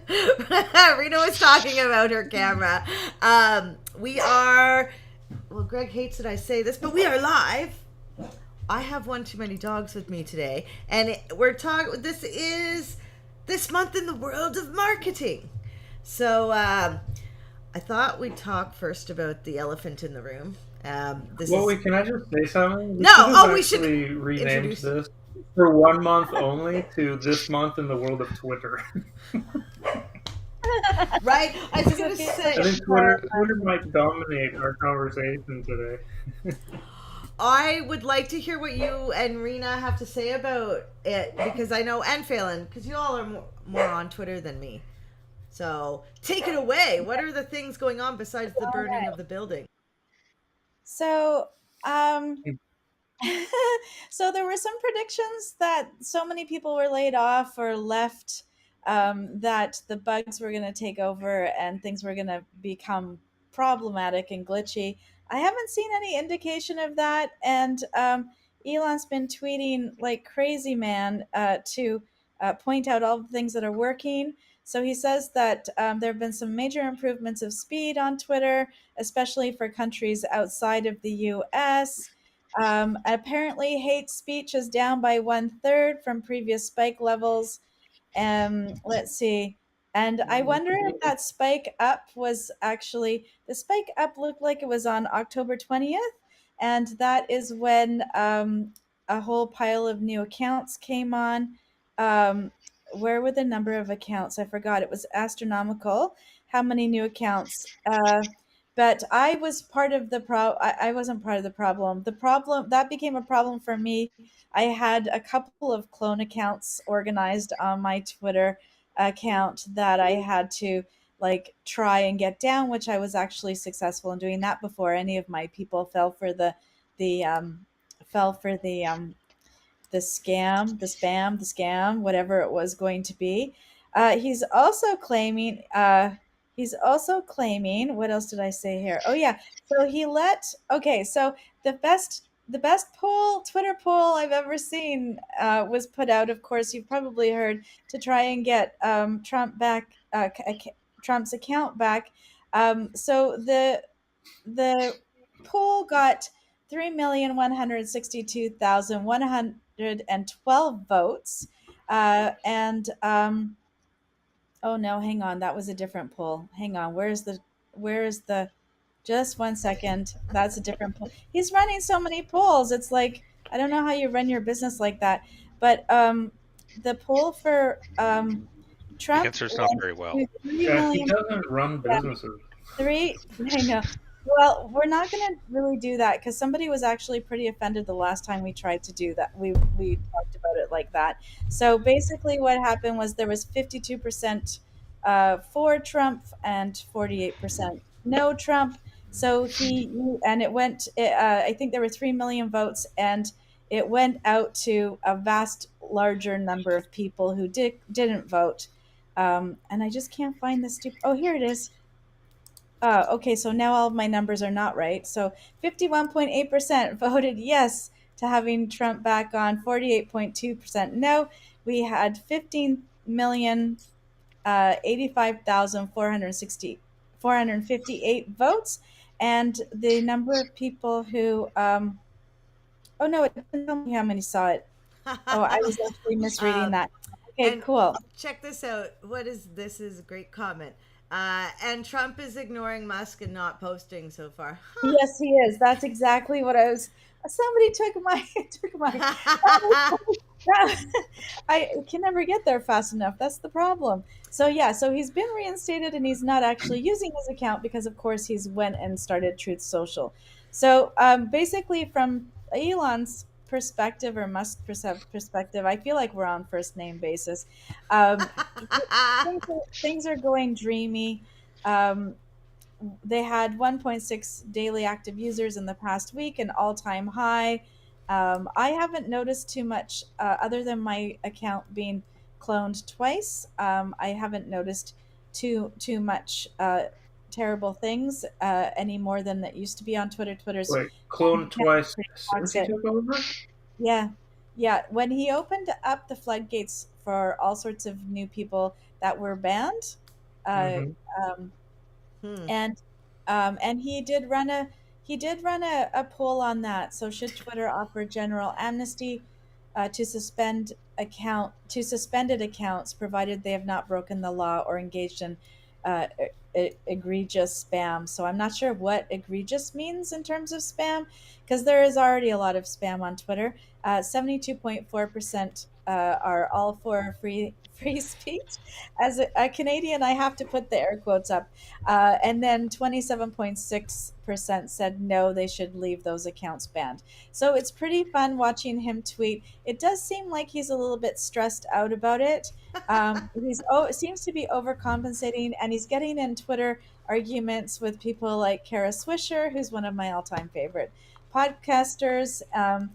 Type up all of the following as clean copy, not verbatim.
Rena was talking about her camera. We are, well, Greg hates that I say this, but we are live. I have one too many dogs with me today, and we're talking. This is this month in the world of marketing. So I thought we'd talk first about the elephant in the room. This Well, is wait, can I just say something? We no. should have Oh, we should actually renamed introduce. this for 1 month only to This Month in the World of Twitter. Right, I was Does gonna it feel like I say. think Twitter might dominate our conversation today. I would like to hear what you and Rena have to say about it because I know, and Phelan, because you all are more on Twitter than me. So take it away. What are the things going on besides the all burning right? of the building? So, so there were some predictions that so many people were laid off or left, that the bugs were going to take over and things were going to become problematic and glitchy. I haven't seen any indication of that, and Elon's been tweeting like crazy man, to point out all the things that are working. So he says that there have been some major improvements of speed on Twitter, especially for countries outside of the US. Apparently, hate speech is down by 1/3 from previous spike levels. Let's see. And I wonder if that spike up was actually the spike up looked like it was on October 20th. And that is when a whole pile of new accounts came on. Um, where were the number of accounts? I forgot. It was astronomical. How many new accounts? But I was part of the I wasn't part of the problem. The problem that became a problem for me. I had a couple of clone accounts organized on my Twitter account that I had to like try and get down, which I was actually successful in doing that before any of my people fell for the fell for the scam, the spam, the scam, whatever it was going to be. He's also claiming. He's also claiming. What else did I say here? Oh yeah. So he let. Okay. So the best poll, Twitter poll I've ever seen, was put out. Of course, you've probably heard, to try and get Trump back, Trump's account back. So the poll got 3,162,112 votes. And oh no, hang on, that was a different poll. Hang on, where is the just one second. That's a different poll. He's running so many polls. It's like I don't know how you run your business like that. But the poll for The Trump answer's not went very well. to 3 Yeah, he million. doesn't run businesses. Three, I know. Well, we're not going to really do that because somebody was actually pretty offended the last time we tried to do that. We talked about it like that. So basically, what happened was there was 52% for Trump and 48% no Trump. So and it went. I think there were 3 million votes, and it went out to a vast larger number of people who didn't vote. And I just can't find this stupid. Oh, here it is. Okay, so now all of my numbers are not right. So 51.8% voted yes to having Trump back on, 48.2% no. We had 15 million 85,460 458 votes, and the number of people who oh no, it didn't tell me how many saw it. Oh, I was actually misreading um, that. Okay, and cool. check this out. What is this? Is a great comment. And Trump is ignoring Musk and not posting so far. Yes, he is. That's exactly what I was. Somebody took my took my. Huh? I can never get there fast enough. That's the problem. So yeah, so he's been reinstated and he's not actually using his account because, of course, he's went and started Truth Social. So basically, from Elon's perspective or Musk's perspective, I feel like we're on first name basis. Um, things are going dreamy. Um, they had 1.6 daily active users in the past week, an all-time high. I haven't noticed too much, other than my account being cloned twice. I haven't noticed too much terrible things any more than that used to be on Twitter. Twitter's Wait, cloned twice pretty since he toxic. took over? Yeah. Yeah. When he opened up the floodgates for all sorts of new people that were banned. Uh, Hmm. um, Hmm. and and he did run a poll on that. So should Twitter offer general amnesty to suspended accounts provided they have not broken the law or engaged in egregious spam? So I'm not sure what egregious means in terms of spam, because there is already a lot of spam on Twitter. 72.4% are all for free speech. As a Canadian, I have to put the air quotes up. And then 27.6% said no, they should leave those accounts banned. So it's pretty fun watching him tweet. It does seem like he's a little bit stressed out about it. Seems to be overcompensating, and he's getting in Twitter arguments with people like Kara Swisher, who's one of my all-time favorite podcasters, and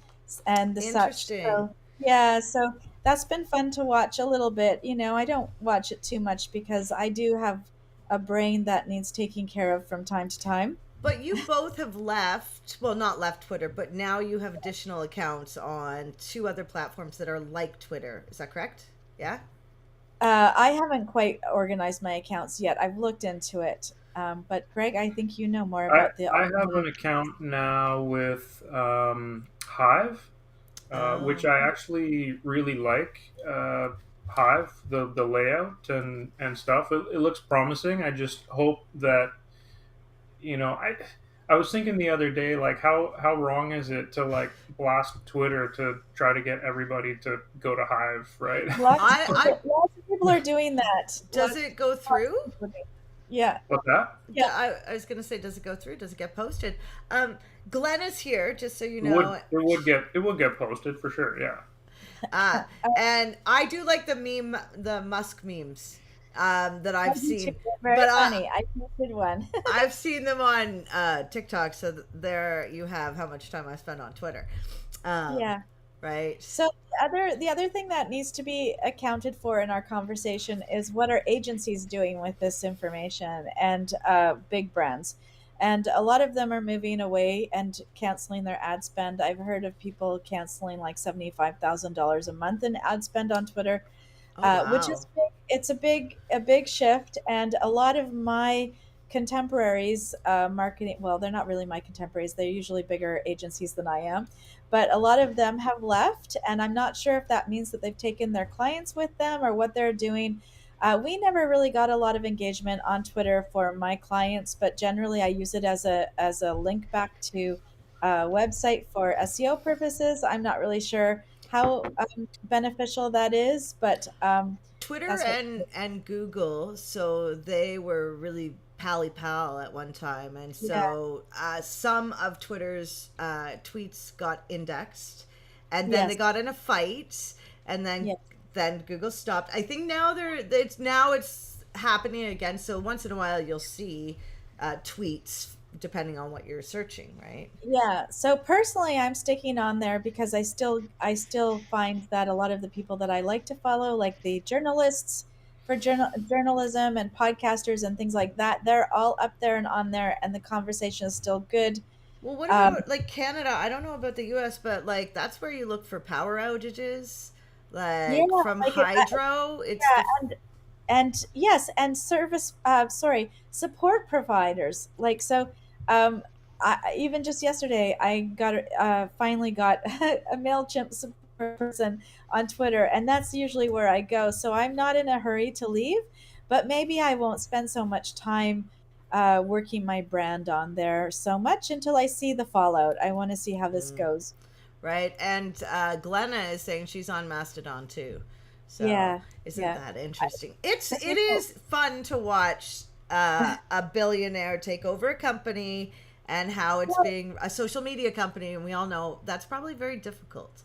the such. Interesting. So yeah, so that's been fun to watch a little bit. I don't watch it too much because I do have a brain that needs taking care of from time to time. But you both have left, well, not left Twitter, but now you have additional accounts on two other platforms that are like Twitter. Is that correct? Yeah? I haven't quite organized my accounts yet. I've looked into it. But Greg, I think you know more I about the I have an alternative. account now with Hive, which Oh. I actually really like. Hive, the layout and stuff. It looks promising. I just hope that I was thinking the other day, like how wrong is it to like blast Twitter to try to get everybody to go to Hive, right? I Lots of people are doing that. does it go through? Yeah, What's that? yeah. I was gonna say, does it go through? Does it get posted? Glenn is here, just so you It would know. it would get posted for sure. Yeah. Uh, and I do like the the Musk memes that I I've do too. seen, They're very but funny. I posted one. I've seen them on TikTok. So there you have how much time I spend on Twitter. Um, Yeah. right? So the other thing that needs to be accounted for in our conversation is what are agencies doing with this information, and big brands. And a lot of them are moving away and canceling their ad spend. I've heard of people canceling like $75,000 a month in ad spend on Twitter, Oh which wow. is big. It's a big shift, and a lot of my contemporaries, marketing. Well, they're not really my contemporaries. They're usually bigger agencies than I am, but a lot of them have left, and I'm not sure if that means that they've taken their clients with them or what they're doing. We never really got a lot of engagement on Twitter for my clients, but generally I use it as a link back to a website for SEO purposes. I'm not really sure how beneficial that is, but Twitter that's what. and Google, so they were really pally pal at one time, and Yeah, so some of Twitter's tweets got indexed, and then they yes, got in a fight, and yes. then Google stopped. I think now it's happening again. So once in a while you'll see tweets depending on what you're searching, right? Yeah. So personally, I'm sticking on there because I still find that a lot of the people that I like to follow, like the journalists for journalism and podcasters and things like that, they're all up there and on there, and the conversation is still good. Well, what Um, about like Canada? I don't know about the US, but like that's where you look for power outages. yeah, Like from like hydro, it's yeah, the and yes, and support providers, like so. Even just yesterday I got finally got a MailChimp support person on Twitter, and that's usually where I go, so I'm not in a hurry to leave, but maybe I won't spend so much time working my brand on there so much until I see the fallout. I want to see how this goes. right. And Glenna is saying she's on Mastodon too. So Yeah, isn't yeah. that I, interesting? this It is so- is fun to watch a billionaire take over a company and how it's being a social media company, and we all know that's probably very difficult,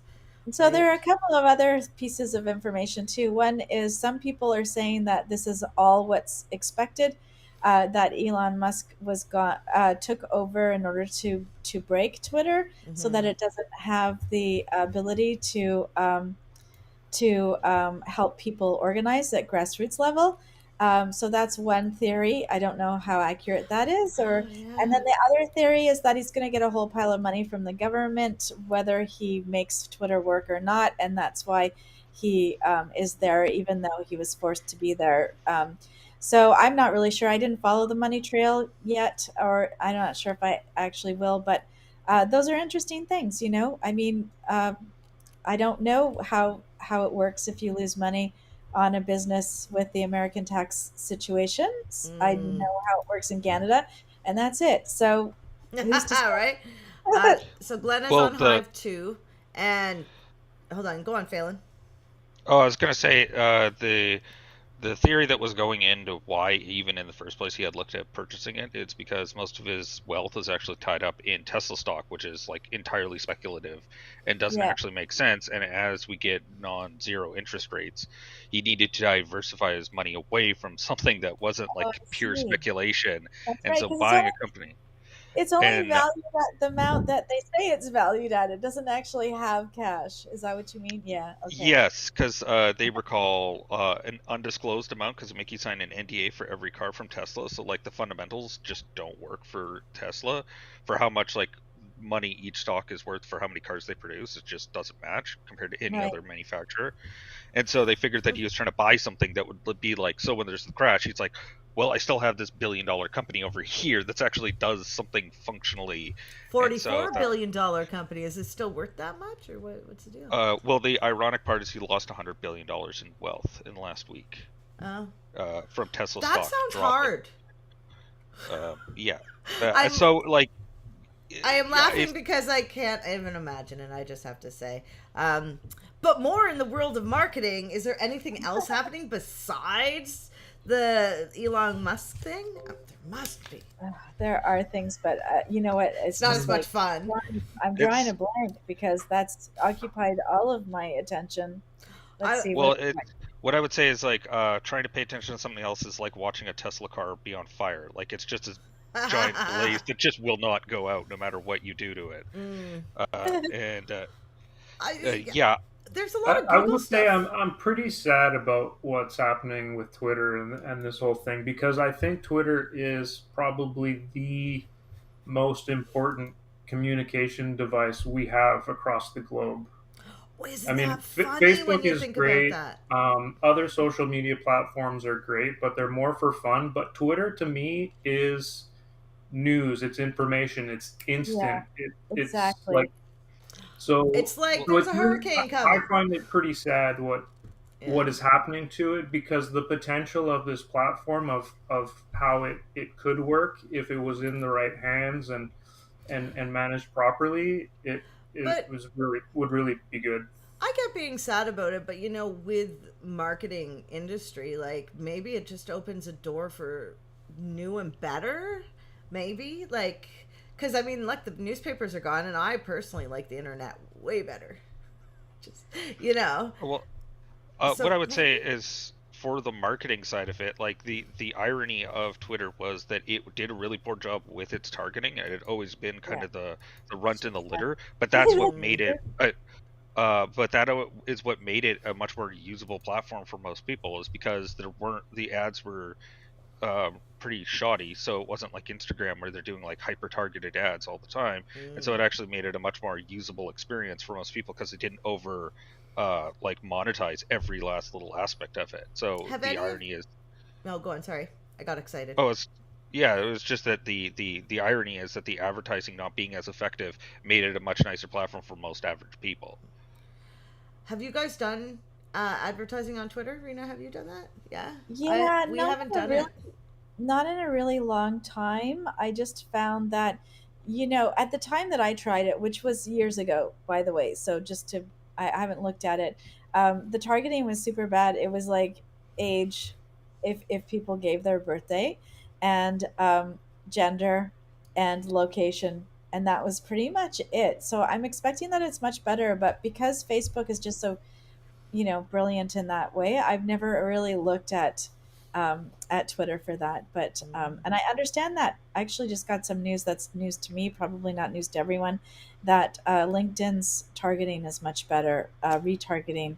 So right? there are a couple of other pieces of information too. One is some people are saying that this is all what's expected, that Elon Musk took over in order to break Twitter, so that Hmm. it doesn't have the ability to help people organize at grassroots level. So that's one theory. I don't know how accurate that is. Oh And then yeah. the other theory is that he's going to get a whole pile of money from the government, whether he makes Twitter work or not, and that's why he is there, even though he was forced to be there. So I'm not really sure. I didn't follow the money trail yet, or I'm not sure if I actually will. But those are interesting things, you know. I mean, I don't know how it works if you lose money on a business with the American tax situations. I Mm. know how it works in Canada, and that's it. So who's to say? Right? So Glenn is Well, on Hive too. And hold on, go on, Phelan. I was gonna say the theory that was going into why even in the first place he had looked at purchasing it, it's because most of his wealth is actually tied up in Tesla stock, which is like entirely speculative and doesn't Yeah. actually make sense. And as we get non-zero interest rates, he needed to diversify his money away from something that wasn't Oh, like I pure see. speculation. That's And right, so because buying a company it's only and valued at the amount that they say it's valued at. It doesn't actually have cash. Is that what you mean? Yeah. Okay. yes, because they recall an undisclosed amount because Mickey signed an NDA for every car from Tesla. So like the fundamentals just don't work for Tesla for how much like money each stock is worth for how many cars they produce. It just doesn't match compared to any Right. other manufacturer. And so they figured that he was trying to buy something that would be like, so when there's the crash, he's like, well, I still have this $1 billion company over here that's actually does something functionally. And so that $44 billion company. Is it still worth that much, or what's the deal? well, the ironic part is he lost $100 billion in wealth in the last week Oh, from Tesla that stock sounds dropping. hard. Yeah. I'm So, like, I am yeah, if laughing because I can't even imagine it. I just have to say. But more in the world of marketing, is there anything else happening besides the Elon Musk thing? There must be. There are things, but you know what? It's It's not as just much like fun. I'm drawing a it's blank because that's occupied all of my attention. Let's I see well, what. it what I would say is like trying to pay attention to something else is like watching a Tesla car be on fire. Like it's just this giant blaze that just will not go out no matter what you do to it. mm, And I yeah, there's a lot of I Google will say stuff. I'm pretty sad about what's happening with Twitter and this whole thing because I think Twitter is probably the most important communication device we have across the globe. Well, I isn't mean, that funny when Facebook you is think about great. that? Other social media platforms are great, but they're more for fun. But Twitter to me is news. It's information. It's Yeah, instant. It's like exactly. so. It's like well, So there's it's a really, hurricane I coming. find it pretty sad Yeah. what is happening to it because the potential of this platform of how it could work if it was in the right hands and managed properly, it But was really would really be good. I get being sad about it, but with marketing industry, like maybe it just opens a door for new and better. Maybe like because I mean, like the newspapers are gone, and I personally like the internet way better. Just you know, well, what so I would say maybe. is for the marketing side of it, like the irony of Twitter was that it did a really poor job with its targeting. It had always been kind Yeah. of the runt in the Yeah. litter, but that's what Mm, made it. But that is what made it a much more usable platform for most people, is because there weren't the ads were pretty shoddy, so it wasn't like Instagram where they're doing like hyper targeted ads all the time, and so mm. it actually made it a much more usable experience for most people because it didn't over like monetize every last little aspect of it. So Have the any of? irony is, No, go on. Sorry, I got excited. oh, it's yeah, it was just that the irony is that the advertising not being as effective made it a much nicer platform for most average people. Have you guys done advertising on Twitter, Rena? Have you done that? Yeah, I Yeah, we haven't done it. not in a really long time. I just found that, at the time that I tried it, which was years ago, by the way, so I haven't looked at it. The targeting was super bad. It was like age, if people gave their birthday, and gender, and location, and that was pretty much it. So I'm expecting that it's much better, but because Facebook is just so brilliant in that way. I've never really looked at Twitter for that, but Mm. and I understand that. I actually just got some news that's news to me, probably not news to everyone, that LinkedIn's targeting is much better. Retargeting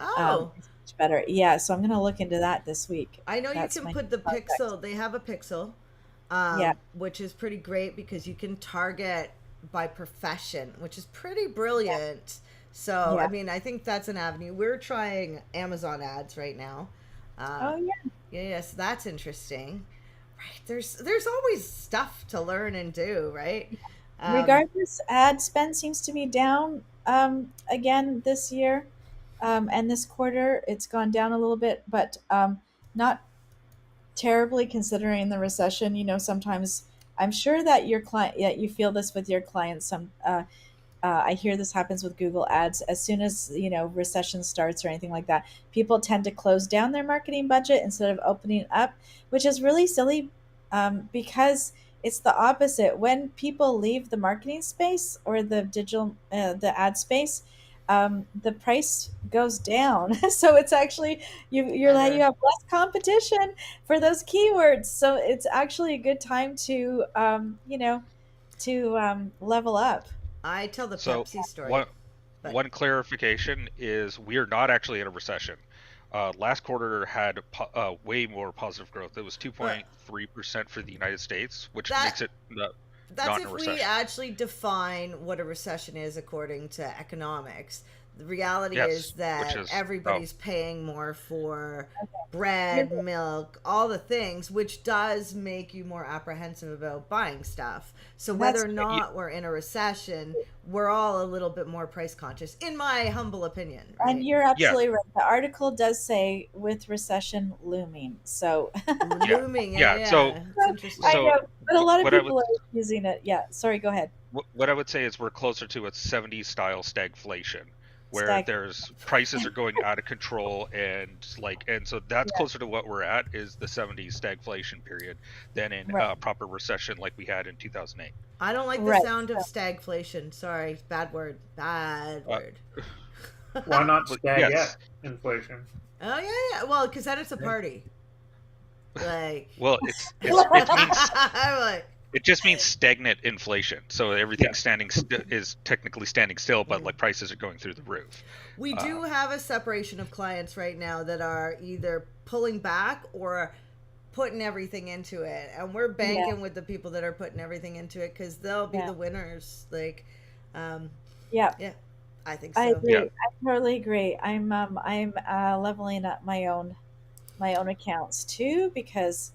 Oh, is much better. Yeah, so I'm gonna look into that this week. I know you That's can my put the project. pixel. They have a pixel, Yeah, which is pretty great because you can target by profession, which is pretty yeah, brilliant So, I Yeah. mean, I think that's an avenue. We're trying Amazon ads right now. Uh, Oh yeah. yes, that's interesting. Right. There's always stuff to learn and do, right? Um, Regardless, ad spend seems to be down again this year, and this quarter it's gone down a little bit, but not terribly considering the recession. You know, sometimes I'm sure that your client, yeah, you feel this with your clients. I hear this happens with Google Ads. As soon as recession starts or anything like that, people tend to close down their marketing budget instead of opening up, which is really silly, because it's the opposite. When people leave the marketing space or the ad space, the price goes down. So it's actually you better. have less competition for those keywords. So it's actually a good time to level up. I tell the So Pepsi story, one but one clarification is we are not actually in a recession. Last quarter had way more positive growth. It was uh, 2.3% for the United States, which that makes it that's not in a if we recession. actually define what a recession is according to economics. The reality is Yes, which that is everybody's paying more for You're bread, milk, all the things, which does make you more apprehensive about buying stuff. So whether That's or true. not we're in a recession, we're all a little bit more price conscious, in my humble opinion, And right? you're yeah, absolutely right. The article does say with recession looming. So yeah, Looming, yeah, yeah. yeah, it's I interesting. So know, but a lot of what I would people are using it. Yeah. Sorry, go ahead. what I would say is we're closer to a 70s style stagflation, where Stag. there's prices are going out of control, and so that's Yeah. closer to what we're at is the 70s stagflation period than in Right. a proper recession like we had in 2008. I don't like the Right. sound of stagflation. Sorry, bad word. Bad Uh, word. Why not but stagette yes, Oh inflation? yeah, yeah. Well, because then it's a Yeah. party. Like, well, it means I'm like, it just means stagnant inflation. So everything Yeah. is technically standing still, but mm. like prices are going through the roof. We Uh, do have a separation of clients right now that are either pulling back or putting everything into it, and we're Yeah. banking with the people that are putting everything into it because they'll be Yeah. the winners. Like, um, Yeah. yeah, I think I so. yeah, agree. I totally agree. I'm leveling up my own accounts too because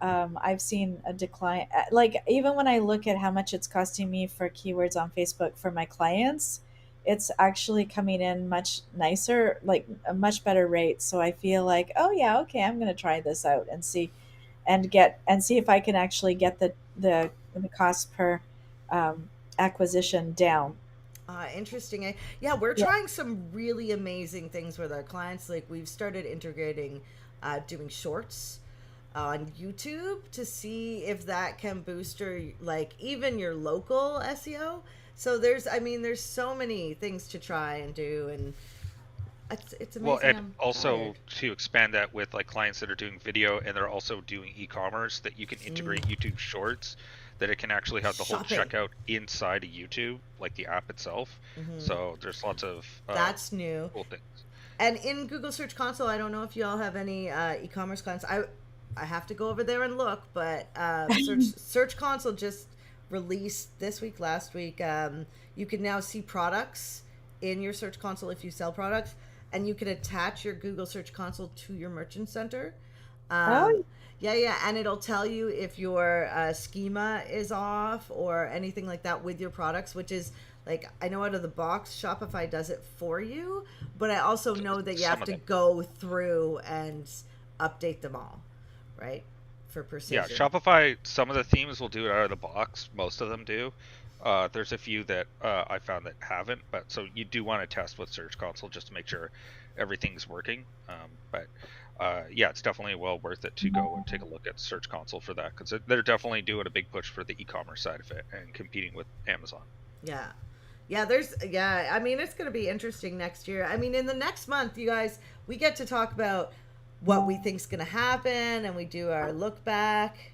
I've seen a decline. Like even when I look at how much it's costing me for keywords on Facebook for my clients, it's actually coming in much nicer, like a much better rate. So I feel like, oh yeah, okay, I'm going to try this out and see if I can actually get the cost per acquisition down. Interesting. Yeah, we're Yeah, trying some really amazing things with our clients. Like we've started integrating, doing shorts on YouTube to see if that can boost your like even your local SEO. So there's so many things to try and do, and it's well, amazing. and I'm also tired. to expand that with like clients that are doing video and they're also doing e-commerce, that you can Mm, integrate YouTube Shorts, that it can actually have the whole shopping. checkout inside of YouTube, like the app itself. Hmm. So there's lots of That's new. cool things. And in Google Search Console, I don't know if y'all have any e-commerce clients. I have to go over there and look, but Search Console just released this week, last week. You can now see products in your Search Console if you sell products, and you can attach your Google Search Console to your Merchant Center. Um, oh yeah, yeah, and it'll tell you if your schema is off or anything like that with your products, which is like I know out of the box Shopify does it for you, but I also know that you Some have of to them. go through and update them all, right? For Yeah, precision. Shopify, some of the themes will do it out of the box. Most of them do. There's a few that I found that haven't, but so you do want to test with Search Console just to make sure everything's working. But yeah, it's definitely well worth it to go and take a look at Search Console for that because they're definitely doing a big push for the e-commerce side of it and competing with Amazon. Yeah. Yeah, I mean it's going to be interesting next year. I mean in the next month, you guys, we get to talk about what we think's going to happen and we do our look back,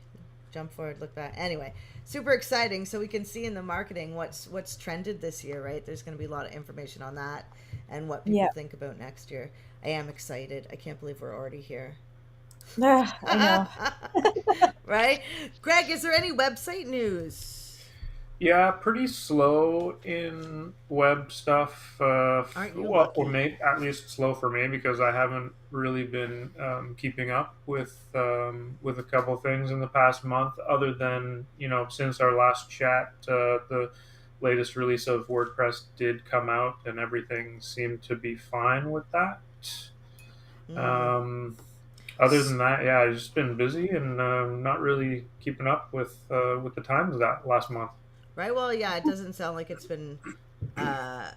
jump forward, look back. Anyway, super exciting so we can see in the marketing what's trended this year, right? There's going to be a lot of information on that and what people yeah. think about next year. I am excited. I can't believe we're already here. I know. Right? Greg, is there any website news? Yeah, pretty slow in web stuff. Aren't you Well, or lucky? may at least slow for me because I haven't really been keeping up with a couple things in the past month. Other than since our last chat, the latest release of WordPress did come out, and everything seemed to be fine with that. Mm. Um, Other than that, yeah, I've just been busy and not really keeping up with the times that last month. Right. Well, yeah, it doesn't sound like it's been uh,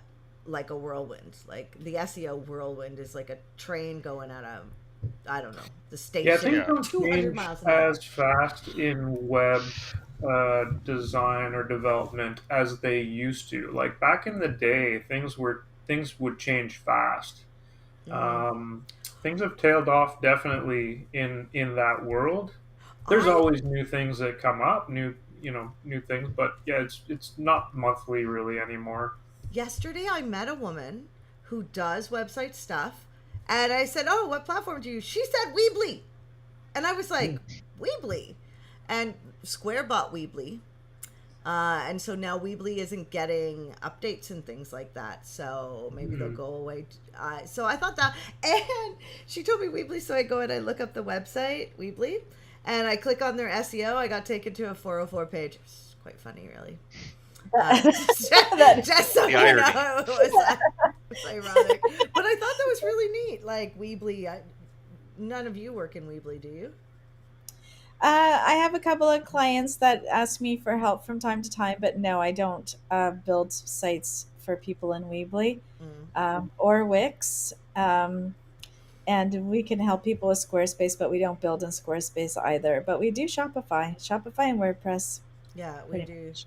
like a whirlwind. Like the SEO whirlwind is like a train going at a, I don't know, the Yeah, station things Yeah. at don't 200 change miles an hour. as fast in web design or development as they used to. Like back in the day, things would change fast. Mm. Um, Things have tailed off definitely in that world. There's I always new things that come up, new things, but yeah, it's not monthly really anymore. Yesterday I met a woman who does website stuff, and I said, "Oh, what platform do you use?" She said Weebly, and I was like, "Weebly," and Square bought Weebly. And so now Weebly isn't getting updates and things like that. So maybe they'll Hmm. go away. So I thought that, and she told me Weebly. So I go and I look up the website Weebly, and I click on their SEO. I got taken to a 404 page. It's quite funny, really. That Just so The you irony. know, it was ironic. But I thought that was really neat. Like Weebly, none of you work in Weebly, do you? I have a couple of clients that ask me for help from time to time, but no, I don't build sites for people in Weebly Mm. or Wix. And we can help people with Squarespace, but we don't build in Squarespace either. But we do Shopify and WordPress, Yeah, we pretty do. much.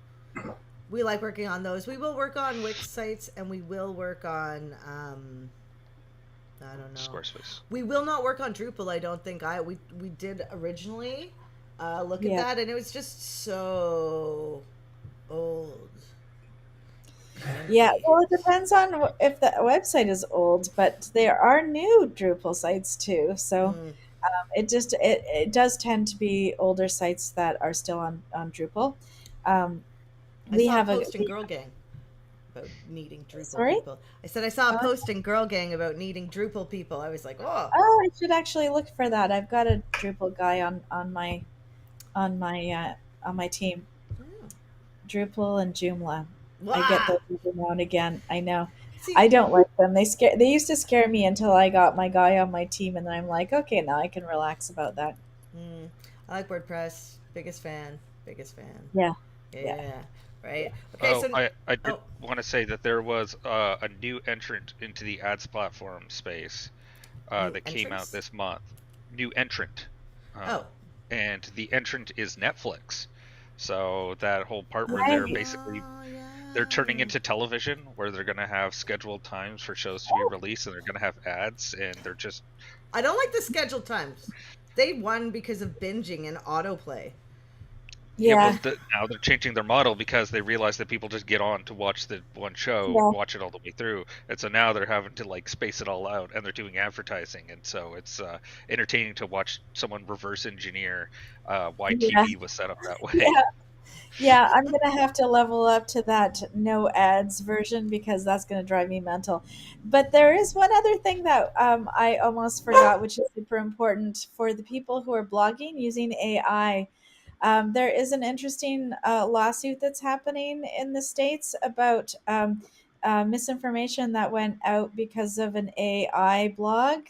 We like working on those. We will work on Wix sites, and we will work on I don't know. Squarespace. We will not work on Drupal. I don't think we did originally look at Yeah. that, and it was just so old. Yeah, Clunky. well, it depends on if the website is old, but there are new Drupal sites too. So Mm. it does tend to be older sites that are still on Drupal. Um, I we saw a have a post in Girl Gang about needing Drupal sorry. people. I said I saw a Uh, post in Girl Gang about needing Drupal people. I was like, oh, oh, I should actually look for that. I've got a Drupal guy on my on my team. yeah. Drupal and Joomla. I get Wow. those every now and again. I know. See, I don't like them. They used to scare me until I got my guy on my team, and then I'm like, okay, now I can relax about that. mm, I like WordPress. Biggest fan. Biggest fan. Yeah, yeah, Yeah. yeah. Right. Okay. Oh, So, I did oh, want to say that there was a new entrant into the ads platform space new that came out entrance. this month. New entrant, Oh. um, and the entrant is Netflix. So that whole part where they're Right. basically Oh they're yeah. turning into television, where they're gonna have scheduled times for shows to be released, and they're gonna have ads, and they're just I don't like the scheduled times. They won because of binging and autoplay. yeah. Yeah, Now they're changing their model because they realize that people just get on to watch the one show, yeah, watch it all the way through, and so now they're having to like space it all out, and they're doing advertising, and so it's entertaining to watch someone reverse engineer why yeah, TV was set up that way. yeah. Yeah, I'm gonna have to level up to that no ads version because that's gonna drive me mental. But there is one other thing that I almost forgot, which is super important for the people who are blogging using AI. There is an interesting lawsuit that's happening in the States about misinformation that went out because of an AI blog.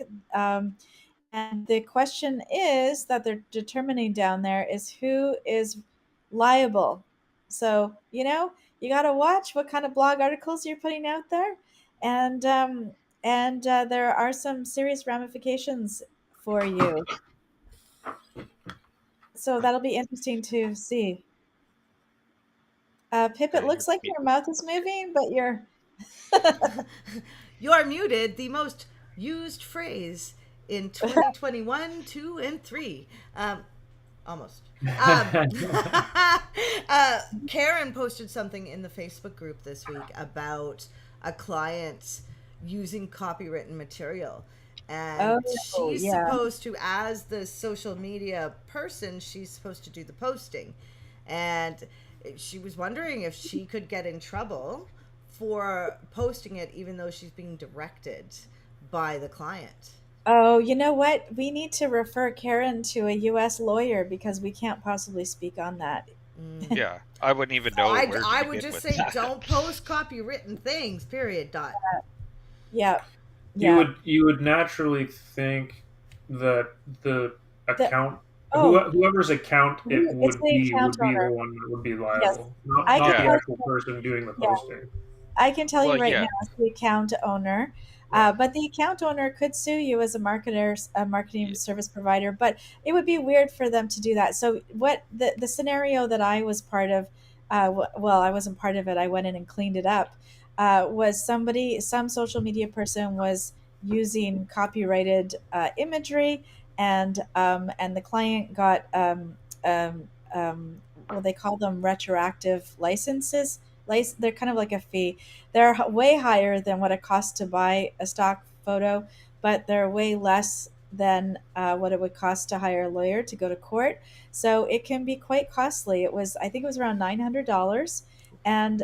And the question is that they're determining down there is who is liable. So, you got to watch what kind of blog articles you're putting out there. And there are some serious ramifications for you. So that'll be interesting to see. Pip, it You're looks like your muted. mouth is moving, but you're. You are muted. The most used phrase in 2021, 2, and 3. Almost. Um, Karen posted something in the Facebook group this week about a client using copywritten material. And Oh, she's yeah. supposed to, as the social media person, she's supposed to do the posting. And she was wondering if she could get in trouble for posting it, even though she's being directed by the client. Oh, you know what? We need to refer Karen to a U.S. lawyer because we can't possibly speak on that. Mm. Yeah, I wouldn't even So know where to I would begin just with say that. don't post copywritten things. Period. Dot. Yeah, You yeah. would naturally think that the The account, oh, whoever's account it it's the account would be the owner. one that would be Yes, liable, I can not the Yeah. tell actual you. person doing the Yeah, posting. I can tell Well, you right yeah. now, as the account owner, Yeah. but the account owner could sue you as a marketing Yeah. service provider. But it would be weird for them to do that. So, what the scenario that I was part of, well, I wasn't part of it. I went in and cleaned it up. Was some social media person was using copyrighted imagery, and the client got um, well, they call them retroactive licenses. They're kind of like a fee. They're way higher than what it costs to buy a stock photo, but they're way less than what it would cost to hire a lawyer to go to court. So it can be quite costly. I think it was around $900, and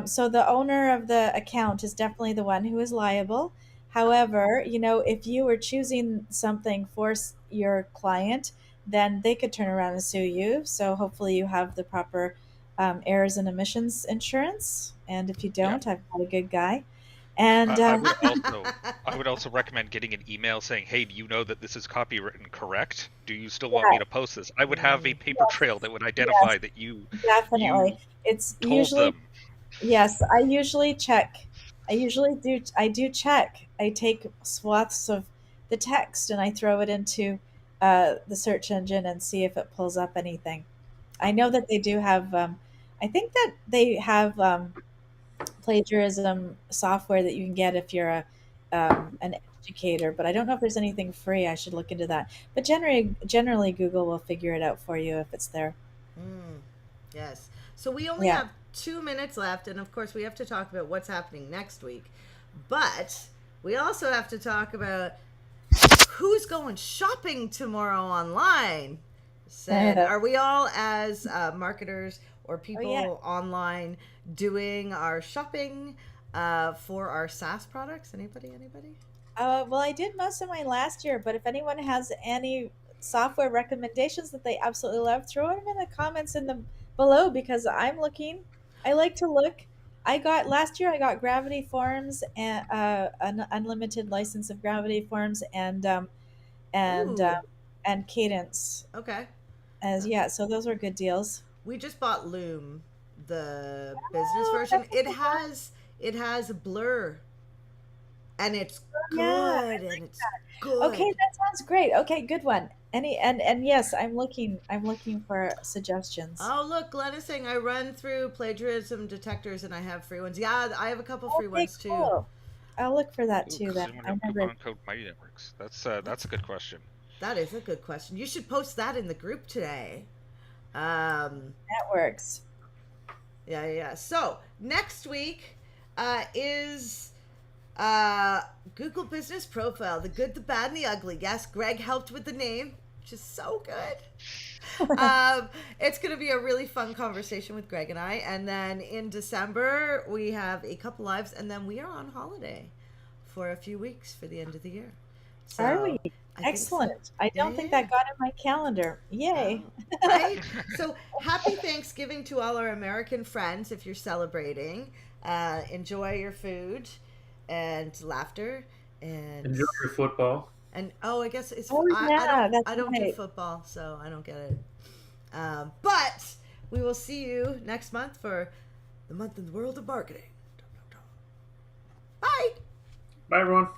so the owner of the account is definitely the one who is liable. However, if you were choosing something for your client, then they could turn around and sue you. So hopefully you have the proper errors and omissions insurance. And if you Yeah. don't, I've got a good guy. And I would also recommend getting an email saying, "Hey, do you know that this is copywritten correct? Do you still want me yeah, to post this?" I would have a paper yes, trail that would yes, identify that you definitely. It's told usually, them. yes, I usually check. I do check. I take swaths of the text and I throw it into the search engine and see if it pulls up anything. I know that they do have, I think that they have plagiarism software that you can get if you're an educator, but I don't know if there's anything free. I should look into that. But generally, Google will figure it out for you if it's there. Mm, yes. So we only Yeah. have 2 minutes left, and of course, we have to talk about what's happening next week. But we also have to talk about who's going shopping tomorrow online. Said, Oh are we all as marketers or yeah. people online doing our shopping for our SaaS products? Anybody? Anybody? Well, I did most of mine last year, but if anyone has any software recommendations that they absolutely love, throw them in the comments below because I'm looking. I like to look. I got last year. I got Gravity Forms and an unlimited license of Gravity Forms and Ooh, Cadence. okay. As yeah, so those were good deals. We just bought Loom, the business Oh, version. that's a good one. It has Blur, and it's Yeah. good, and it's Okay, good. that sounds great. Okay, good one. And yes, I'm looking for suggestions. Oh, look, Glenn is saying I run through plagiarism detectors and I have free ones. Yeah, I have a couple free Okay, ones too. cool. I'll look for that Ooh, too then. consuming I of never coupon code Mighty Networks. That's That's a good question. that is a good question. You should post that in the group today. Um, networks. yeah. So next week is Google Business Profile, the good, the bad, and the ugly. Yes, Greg helped with the name, which is so good. It's going to be a really fun conversation with Greg and I. And then in December, we have a couple lives, and then we are on holiday for a few weeks for the end of the year. Are we? So I think so. Excellent. I Yeah, don't yeah, think yeah. that got in my calendar. Yay. Oh, right? So happy Thanksgiving to all our American friends if you're celebrating. Enjoy your food and laughter and Enjoy your football. oh, I guess it's Oh yeah, that's I don't do right. football, so I don't get it. But we will see you next month for the month in the world of marketing. Bye. Bye, everyone.